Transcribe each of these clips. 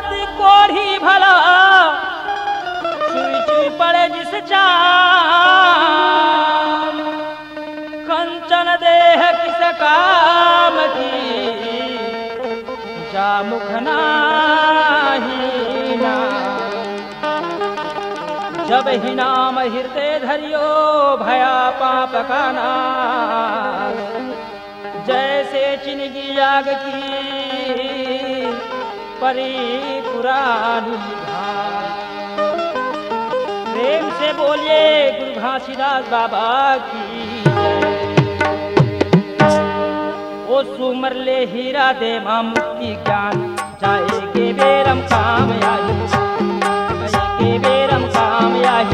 पति कोढ़ी भला चुई चुई पड़े जिस चाम, कंचन देह किस काम की जा मुख नाही नाम। जब ही नाम हृदय धरियो भया पाप का नाश, जैसे चिनगी आग की परी पुरानी घाट। प्रेम से बोलिए गुरु घासीदास बाबा की जय। ओ सुमर ले हीरा दे मां मुक्ति ज्ञान, जाएगे बेरम काम आई, जाएगे बेरम काम आई।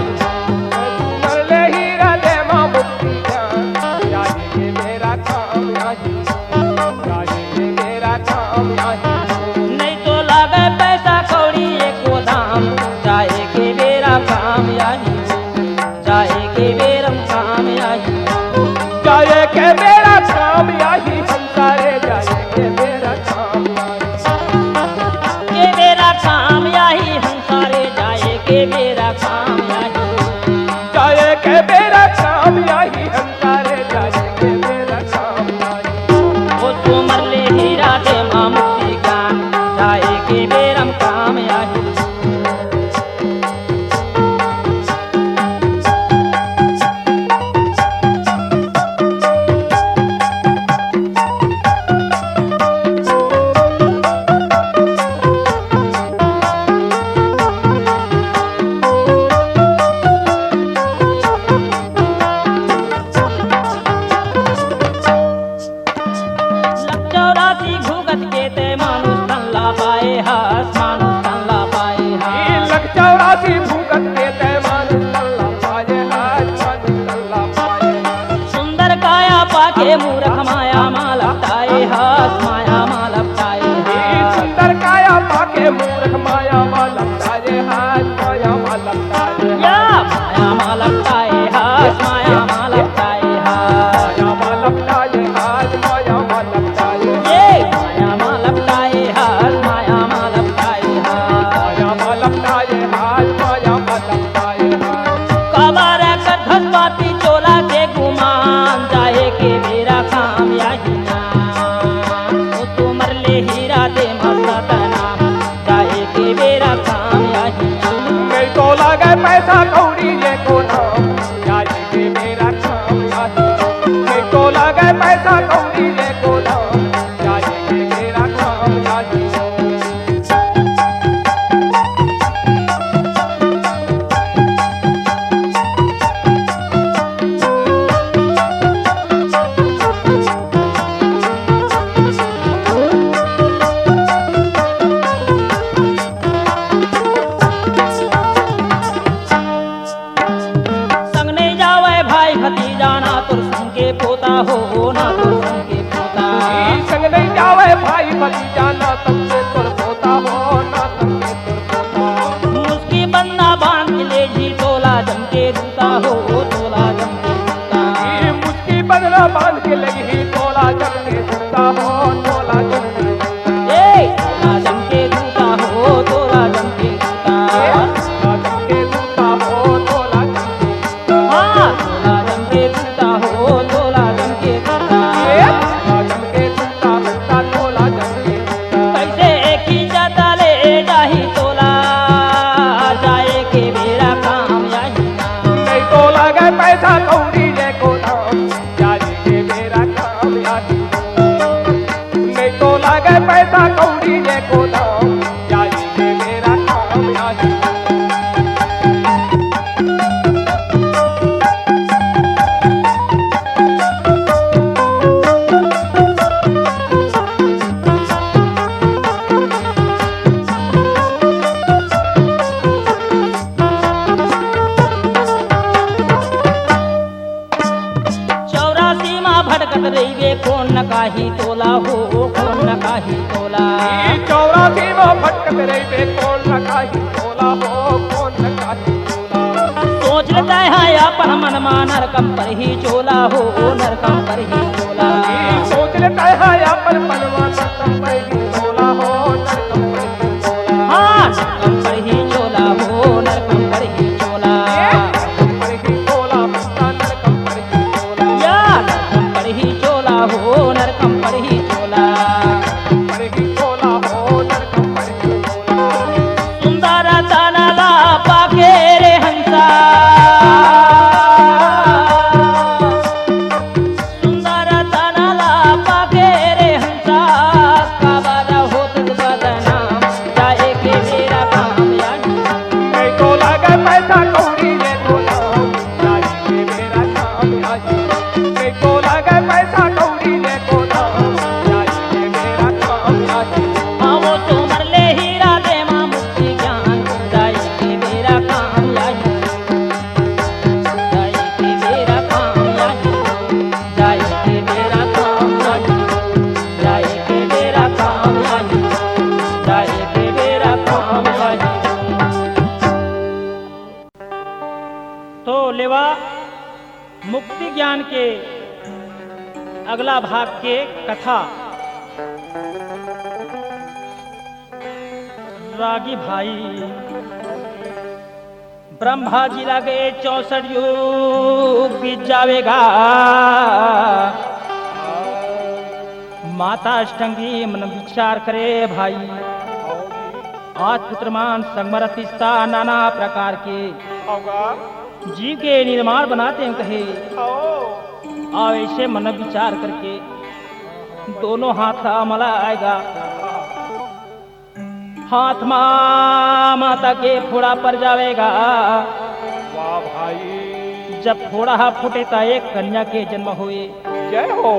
सुमर ले हीरा दे मां मुक्ति ज्ञान, जाएगे मेरा काम आई, जाएगे मेरा काम आई। नहीं तो लागे पैसा कौड़ी एको दाम, जाएगे बेरा काम आई, जाएगे बेरम काम आई। जाएगे मेरा काम आई, हम सारे जाएगे मेरा काम आई। ये मेरा काम आई, हम सारे जाएगे मेरा काम आई। जाएगे मेरा काम आई, हम सारे जाएगे मेरा काम आई। वो सुमर ले हीरा दे मां मुक्ति ज्ञान, जाएगे बेरम काम आई। चौरासी भूगत के ते मानुष तन ला पाए हास, मानुष तन ला पाए हास। लग 84 भूगत के ते मानुष तल्ला पाए हाथ, मानुष तल्ला पाए हाथ। सुंदर काया पाके मूर्ख माया मां लपटाए हास, माया मां लपटाए हास। सुंदर काया पाके मूर्ख माया मां लपटाए हाथ, माया मां लपटाए हाथ। या माया मां लपटाए हास, माया मां लपटाए हास। माया मां लपटाए हाथ, माया मां लपटाए हाथ। ये माया मां लपटाए हास, माया मां लपटाए हास। माया मां लपटाए हाथ, माया मां लपटाए हाथ। कबर कर धसपाती चोला के गुमान, जाए के मेरा काम यही नाम। वो तुमर ले हीरा दे मस्त नाम, जाए के मेरा काम यही नाम। नहीं तो लगे पैसा कौड़ी ये को नाम, जाएगे मेरा काम आई। नहीं तो लगे पैसा कौड़ी ये को नाम, जाएगे मेरा काम आई। संग नहीं जावे भाई भतीजा, ना तुर संग के पोता हो, ना तुर संग के पोता। संग नहीं जावे भाई भतीजा, ना तुमसे तुर पोता हो, ना तुमसे तुर पोता। मुस्की बन्ना बांध के ले जी तोला जम के दूता हो, तोला जम के दूता। ये मुझकी बदला बांध के लगी तोला जम के दूता हो, तोला जम के दूता। ए तोला जम के दूता हो, तोला जम के दूता। तोला जम के दूता हो, तोला जम के दूता। हाँ तोला जम के दूता हो, तोला जम के दूता। तोला जम के दूता, दूता तोला जम के दूता। कैसे एक ही जाता ले जाही तोला, जाए के मेरा काम यही नाम। नहीं तो लगे पैसा कौड़ी ये को नाम, जाएगे मेरा काम आई। नहीं तो लगे पैसा कौड़ी ये को नाम, जाएगे मेरा काम आई। चौरासी माँ भटकत रही वे कौन न काही तोला हो, कौन न काही तोला। 84 में भटकत रही बे, कौन न काही तोला हो, कौन न काही तोला। सोच लेता है अपन मन मा नरकम पर ही चोला हो, नरकम पर ही चोला। सोच लेता है अपन मनवा नरकम पर ही तोला हो, नरकम पर ही तोला। हाँ चोला हो नरकम पर ही चोला। पर ही चोला हो नरकम पर ही चोला। सुंदर तनला पाके रे हंसा, सुंदर तनला पाके रे हंसा, काबारा होत बदनाम जाए के मेरा काम यानी। नहीं तो लगे पैसा कौड़ी रे गोदाम जाए के मेरा काम यानी। नहीं तो लगे पैसा कौड़ी रे गोदाम जाए के मेरा काम यानी। आवो तो मरले हीरा दे मां मुक्ति ज्ञान जाए के मेरा काम यानी। जाए के मेरा काम यानी, जाए के मेरा काम यानी, जाए के मेरा काम यानी, जाए के मेरा काम यानी। तो लेवा मुक्ति ज्ञान के अगला भाग के कथा रागी भाई ब्रह्मा जी लगे 64 युग बीत जावेगा। माता अष्टंगी मन विचार करे भाई, आज पुत्रमान संगमरतिस्ता नाना प्रकार के होगा जीव के निर्माण बनाते हैं कहे। हो और ऐसे मन विचार करके दोनों हाथ का मला आएगा। हाथ माता के फोड़ा पर जावेगा। वाह भाई जब फोड़ा फूटे तो एक कन्या के जन्म हुए। जय हो।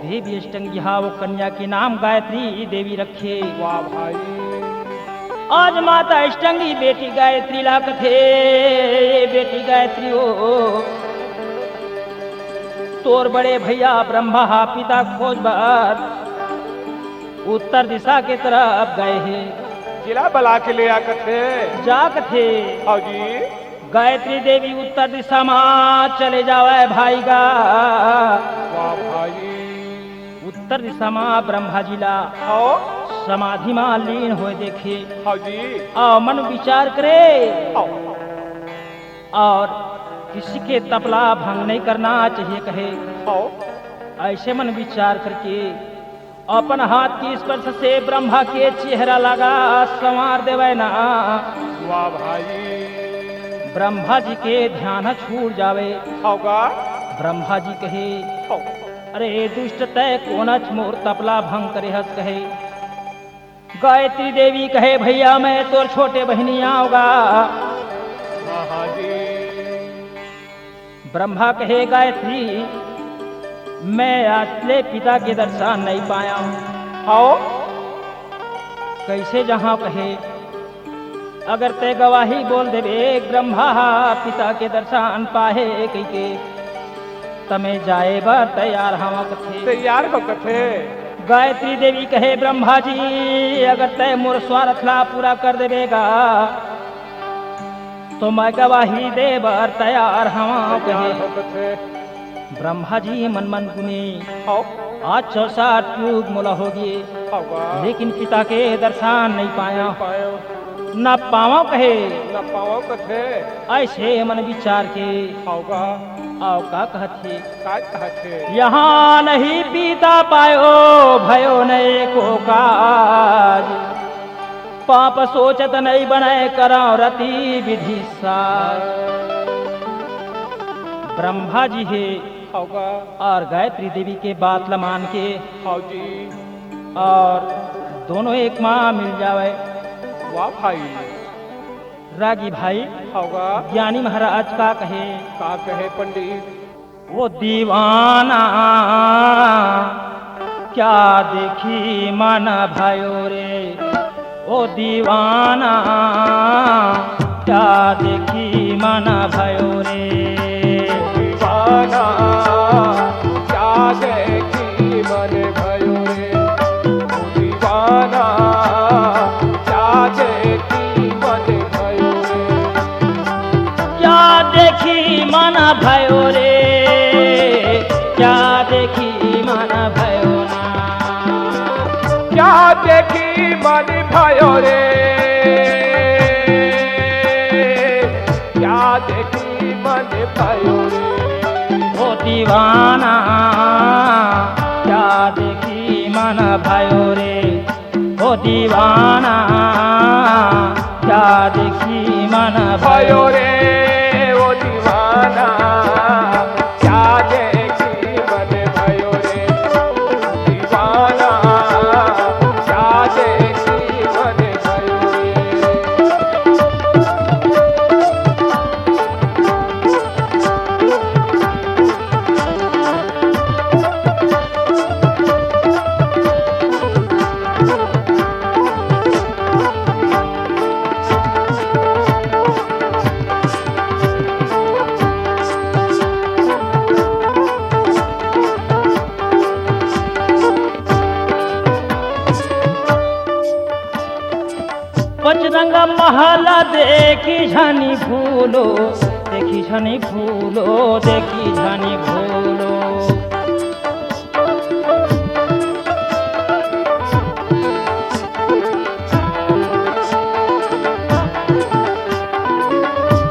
देवी अष्टंगी वो कन्या के नाम गायत्री देवी रखे। वाह भाई आज माता अष्टंगी बेटी गायत्री लाख थे। बेटी गायत्री हो तोर बड़े भैया ब्रह्मा पिता खोज बार उत्तर दिशा के तरफ गए हैं। जिला बला के ले आकर थे जाक थे हाँ जी। गायत्री देवी उत्तर दिशा में चले जावे भाई गा। वाह भाई उत्तर दिशा में ब्रह्मा जिला हो समाधि में लीन हुए देखे। हाँ जी और मन विचार करे हो और किसी के तपला भंग नहीं करना चाहिए कहे। हो ऐसे मन विचार करके अपन हाथ की स्पर्श से ब्रह्मा के चेहरा लगा संवार देवे ना। वाह भाई ब्रह्मा जी के ध्यान छूट जावे। होगा ब्रह्मा जी कहे हो अरे दुष्ट तय कोनच मोर तपला भंग करे हस कहे। गायत्री देवी कहे भैया मैं तोर छोटे बहनी आऊंगा। हाँ जी ब्रह्मा कहे गायत्री मैं आज ले पिता के दर्शन नहीं पाया हूँ। हो कैसे जहाँ कहे अगर ते गवाही बोल देवे ब्रह्मा पिता के दर्शन पाहे के तमे जाए बर तैयार हवा कथे। तैयार हो कथे। गायत्री देवी कहे ब्रह्मा जी अगर तय मोर स्वार्थ ला पूरा कर देवेगा तो मैं गवाही दे बर तैयार हवा तैयार कहे। हो कथे। ब्रह्मा जी मन मन गुने हो आज 64 युग मोला हो गए होगा लेकिन पिता के दर्शन नहीं पाया। पायो न पावा कहे न पाओ कथे। ऐसे मन विचार के होगा आओ का कहते काय कहते। यहाँ नहीं पीता पायो भयो नहीं को काज पाप सोचत नहीं बनाए करो रति विधि सार। ब्रह्मा जी है होगा और गायत्री देवी के बात ल मान के हाँ जी और दोनों एक माँ मिल जावे। वाह भाई रागी भाई होगा ज्ञानी महाराज का कहे का कहे पंडित। वो दीवाना क्या देखी मन भयो रे। ओ दीवाना क्या देखी मन भयो रे। दीवाना क्या देखी मन भयो रे। दीवाना क्या देखी मन भयो रे। क्या देखी मन भयो रे। क्या देखी मन भयो ना। क्या देखी मन भयो रे। क्या देखी मन भयो रे। ओ दीवाना मन भयो रे ओ दीवाना क्या देखी मन भयो रे ओ दीवाना क्या देखी मन भयो रे दीवाना क्या देखी मन भयो रे पचरंग महल देखी झनी भूलो देखी झनी भूलो देखी झनी भूलो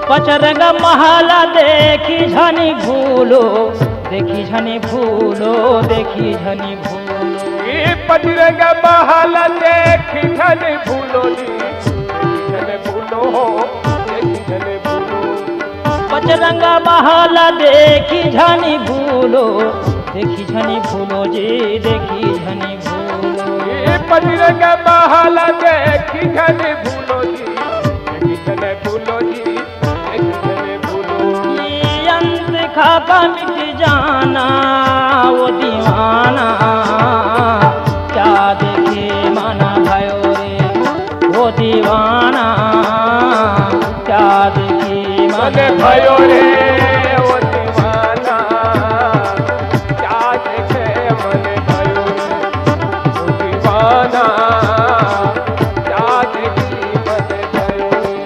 पचरंग महल देखी झनी भूलो देखी झनी भूलो देखी झनी भूलो ये पचरंग महल देखी धन भूलो धन भूलो देखी धन भूलो पचरंग महल देखी झनी भूलो देखी झनी भूलो जी देखी झनी भूलो ये पचरंग महल देखी धन भूलो देखी धन भूलो देखी धन भूलो ये अंत खाका मिट जाना वो दीवाना क्या देखे माना भयो रे वो दीवाना क्या देखे मन माना भयो रे ओ दीवाना क्या देखे मन भयो रे ओ दीवाना क्या देखी मन भयो रे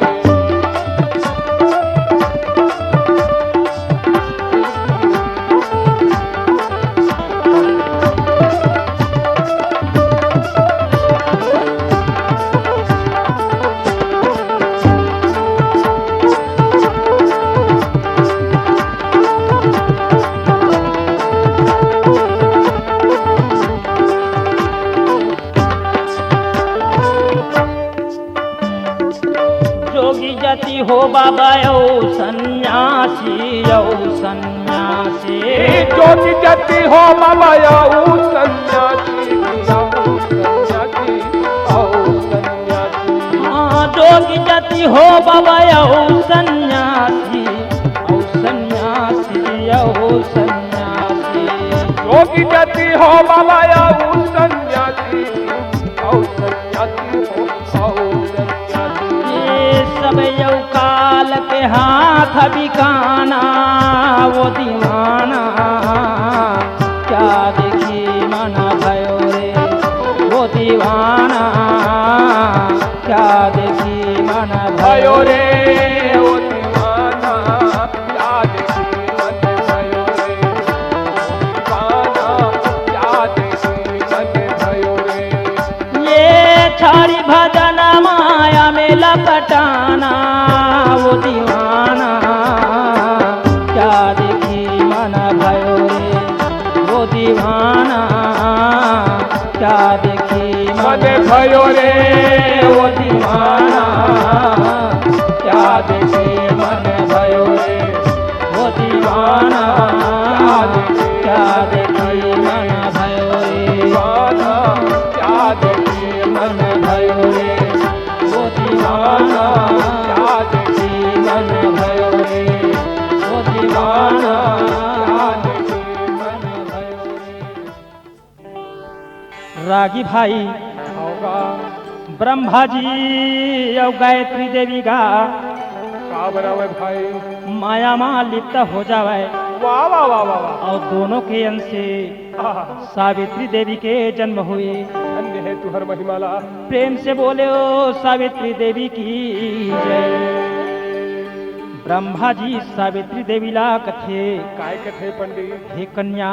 जोगी जाति हो बाबा यो सन्यासी यो सन्यासी जोगी जति हो बाबा याऊ सन्यासी याऊ सन्यासी आओ सन्यासी हाँ जोगी जाति हो बाबा यो सन्यासी ओ सन्यासी यो सन्यासी जोगी जति हो बाबा याऊ सन्यासी आओ सन्यासी हो आओ सन्यासी ये सब यौ काल के हाथ बिकाना वो दीवाना क्या देखी मना भयो रे वो दीवाना क्या देखी मना भयो रे ओ दीवाना क्या देखी मन भयो रे दीवाना क्या देखी मन भयो रे ये छाड़ी भजन माया में लपटाना वो दीवाना क्या देखी मना भयो रे वो दीवाना क्या देखी मन मन भयो रे वो दीवाना क्या देखी मन भयो रे वो दीवाना क्या देखी मन भयो रे दीवाना क्या देखी मन भयो रे वो दीवाना क्या देखी मन भयो रे वो दीवाना मन भयो रे। रागी भाई होगा ब्रह्मा जी और गायत्री देवी का का बराबर भाई माया माँ लिप्त हो जावे वाह वाह वाह वाह वाह और दोनों के अंश से आहा, सावित्री देवी के जन्म हुए। धन्य है तू हर महिमाला प्रेम से बोले ओ सावित्री देवी की जय। ब्रह्मा जी सावित्री देवी ला कथे काय कथे पंडित हे कन्या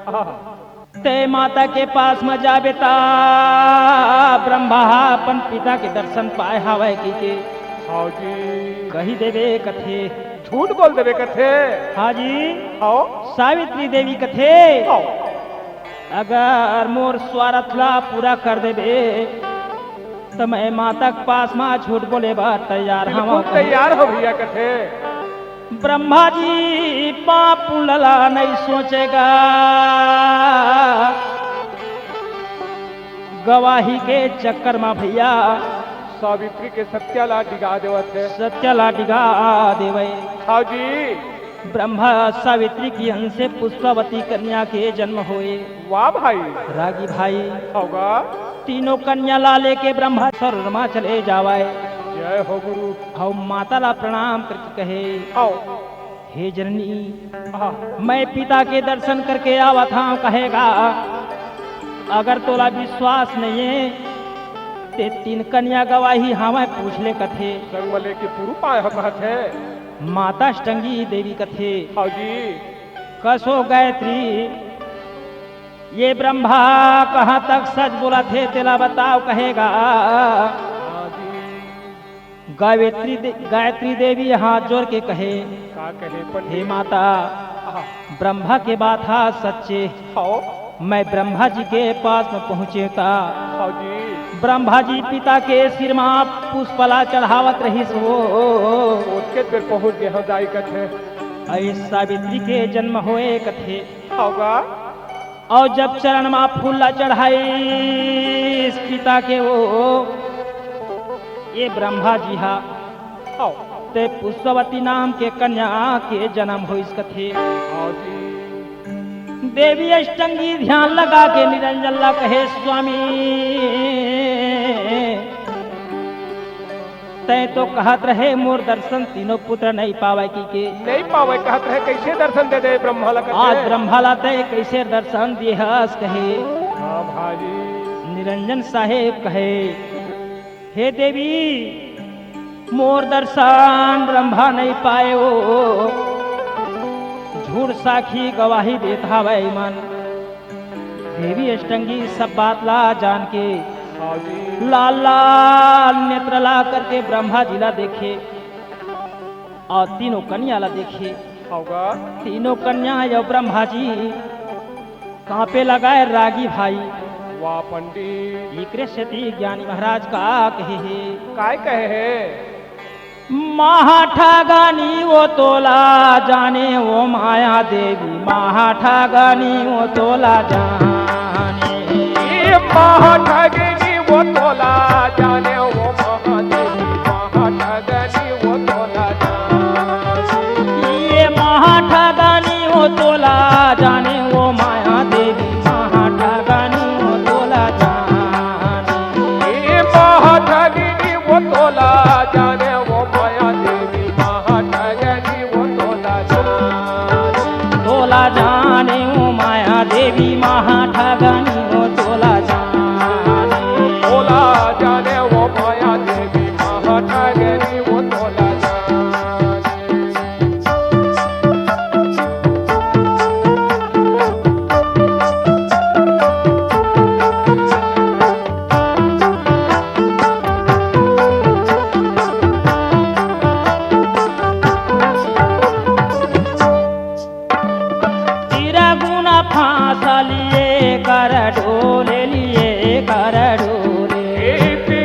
आहा, ते माता के पास में जाबे ता ब्रह्मा अपन पिता के दर्शन पाए हवे की के हाँ जी कही देवे कथे। झूठ बोल देवे कथे हाँ जी आओ सावित्री देवी कथे आओ अगर मोर स्वार्थ ला पूरा कर देबे तो मैं माता के पास माँ झूठ बोले बा तैयार हम बिल्कुल तैयार हो भैया कथे। ब्रह्मा जी पाप लला नहीं सोचेगा, गवाही के चक्कर में भैया सावित्री के सत्याला डिगा देवत है। सत्यला डिगा देवे। हाँ जी। ब्रह्मा सावित्री की अंश से पुष्पावती कन्या के जन्म हुए। वाह भाई। रागी भाई होगा। तीनों कन्या ला लेके ब्रह्मा स्वर्ग चले जावाए। जय हो गुरु। और माता ला प्रणाम करके कहे, आओ। हे जननी हाँ। मैं पिता के दर्शन करके आवा था। कहेगा अगर तोला विश्वास नहीं है ते तीन कन्या गवाही हमें पूछ ले कथे। संगमले के पुरु पाए हो कहत है। माता अष्टंगी देवी कथे। हाँ जी। कसो गायत्री ये ब्रह्मा कहाँ तक सच बोला थे तेला बताओ। कहेगा हाँ जी। गायत्री देवी हाथ जोड़ के कहे, का कहे पंडित। हे माता हाँ। ब्रह्मा के बात हा सच्चे। आओ। मैं ब्रह्मा जी के पास में पहुँचेता। हाँ जी। ब्रह्मा जी पिता के सिर में पुष्पला चढ़ावत रही सो। उसके फिर पहुँच गए हम जाई कथे। ऐ सावित्री के जन्म होए कथे। होगा। और जब चरण में फूला चढ़ाई इस पिता के वो ये ब्रह्मा जी हा आओ। ते पुष्पवती नाम के कन्या के जन्म हो इस कथे। हाँ जी। देवी अष्टंगी ध्यान लगा के निरंजन ला कहे, स्वामी तय तो कहत रहे मोर दर्शन तीनों पुत्र नहीं पावे की नहीं पावे कहत है। कैसे दर्शन दे दे ब्रह्मा ला कथे। आज ब्रह्मा ला तय कैसे दर्शन दिहस कहे। हाँ भाई। निरंजन साहेब कहे, हे देवी मोर दर्शन ब्रह्मा नहीं पाए हो। झूठ साखी गवाही देता वै मन। देवी अष्टंगी सब बात ला जान के हाँ जी। लाल लाल नेत्र ला करके ब्रह्मा जी ला देखे और तीनों कन्या ला देखे। होगा। तीनों कन्या या ब्रह्मा जी कांपे लगाए। रागी भाई वाह पंडित। एकरे सती ज्ञानी महाराज का कहे है, काय कहे है। महाठागानी वो तोला जाने वो माया देवी। महाठागानी वो तोला जाने। ये महाठगनी वो तोला जाने वो महादेवी। महाठगनी वो तोला जाने। ये महाठागानी वो तोला जाने वो माया देवी। महाठागानी वो तोला जाने। ये महाठगनी वो तोला जाने वो माया देवी। महाठगनी वो तोला जाने। तोला जाने वो माया देवी। महाठागानी वो तोला जाने। तोला जाने वो माया देवी। महाठगनी वो तोला जाने। तेरा गुना फांसा लिए कर डोले लिए कर डोले।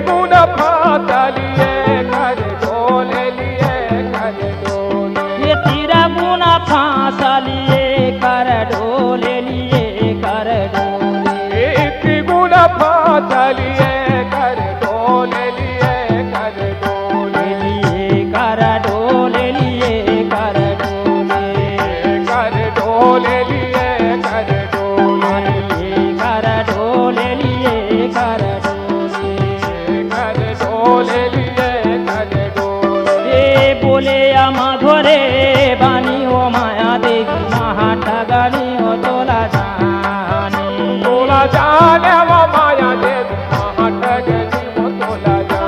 गुण फातलिए कर डोले लिए कर डोले। ये तेरा गुना फांसा लिए कर डोले लिए कर डोले। गुण फातलिए कर डोले लिए कर डोले। लिए कर डोले लिए कर डोले। कर डोले लिए कर डोले। लिए कर डोले लिए कर डोले। कर डोले लिए कर डोले। ए बोले या माधोरे बानी ओ माया देवी। महाठगानी ओ तोला जाने। तोला जाने वो माया देवी। महाठगनी वो तोला जाने।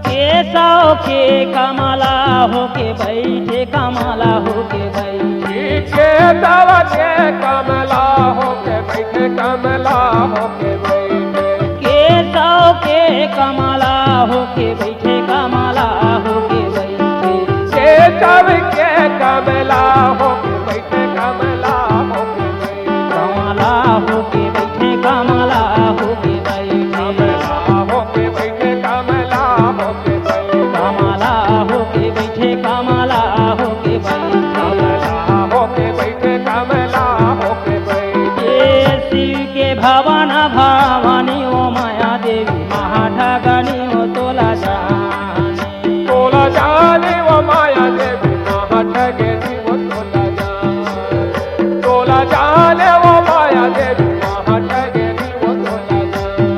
केसव के कमला होके बैठे। कमला होके बैठे। के भवानी ओ माया देवी महाठगनी ओ तोला जाने तोला जाने वो माया देवी महाठगनी वो तोला जाने तोला जाने वो माया देवी महाठगनी वो तोला जाने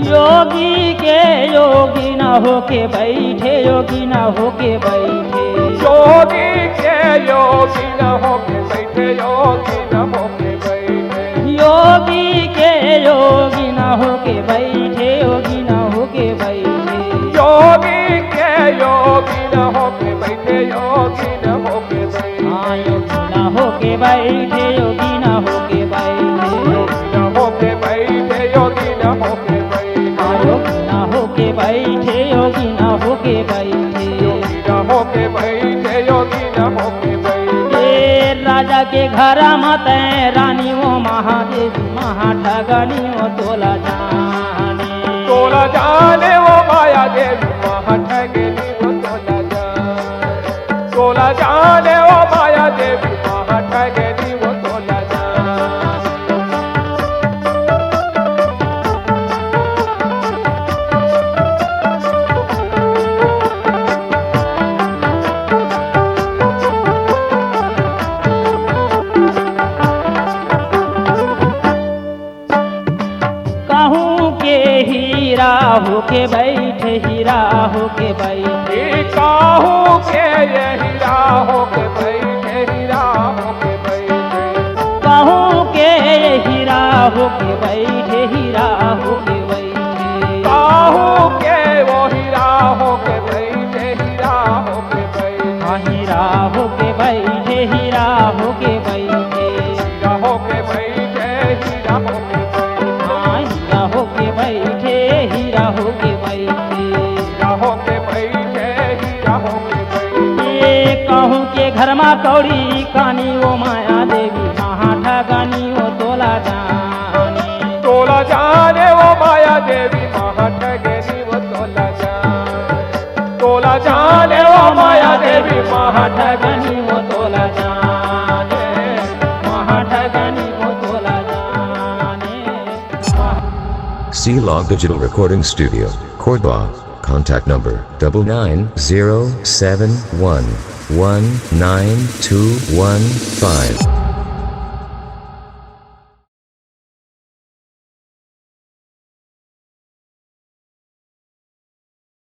योगी के योगी न होके बैठे योगी न होके बैठे योगी के योगी न होके बैठे योगी न होके बैठे योगी के योगी न होके बैठे योगी न होके बैठे योगी के योगी न होके बैठे योगी न होके बैठे हाँ योगी न होके बैठे योगी न होके बैठे न होके बैठे योगी न होके बैठे हाँ योगी न होके बैठे योगी न होके बैठे योगी न होके बैठे योगी न होके बैठे ये राजा के घर मत रानी वो महादेवी महाठगनी वो तोला जाने तोला जाने वो माया देवी महाठगनी वो तोला जाने तोला जाने वो माया देवी महाठगनी वो तोला जाने कहूँ के हीरा होके बैठे हीरा होके बैठे काहू के ये हीरा होके बैठे हीरा होके बैठे कहूँ के हीरा होके बैठे हीरा होके बैठे काहू के वो हीरा होके बैठे हीरा होके बैठे हाँ हीरा होके बैठे हीरा होके बैठे हीरा होके बैठे हीरा होके बैठे हाँ हीरा होके बैठे हीरा होके बैठे हीरा होके बैठे हीरा होके बैठे ये कहूँ के घर मा कौड़ी कानी वो माया देवी महाठगनी वो तोला जाने तोला जाने वो माया देवी महाठगनी वो तोला जाने तोला जाने वो माया देवी महाठगनी वो तोला जाने महाठगनी वो तोला जाने C-Log Digital Recording Studio, Cordoba. Contact number 99071192115.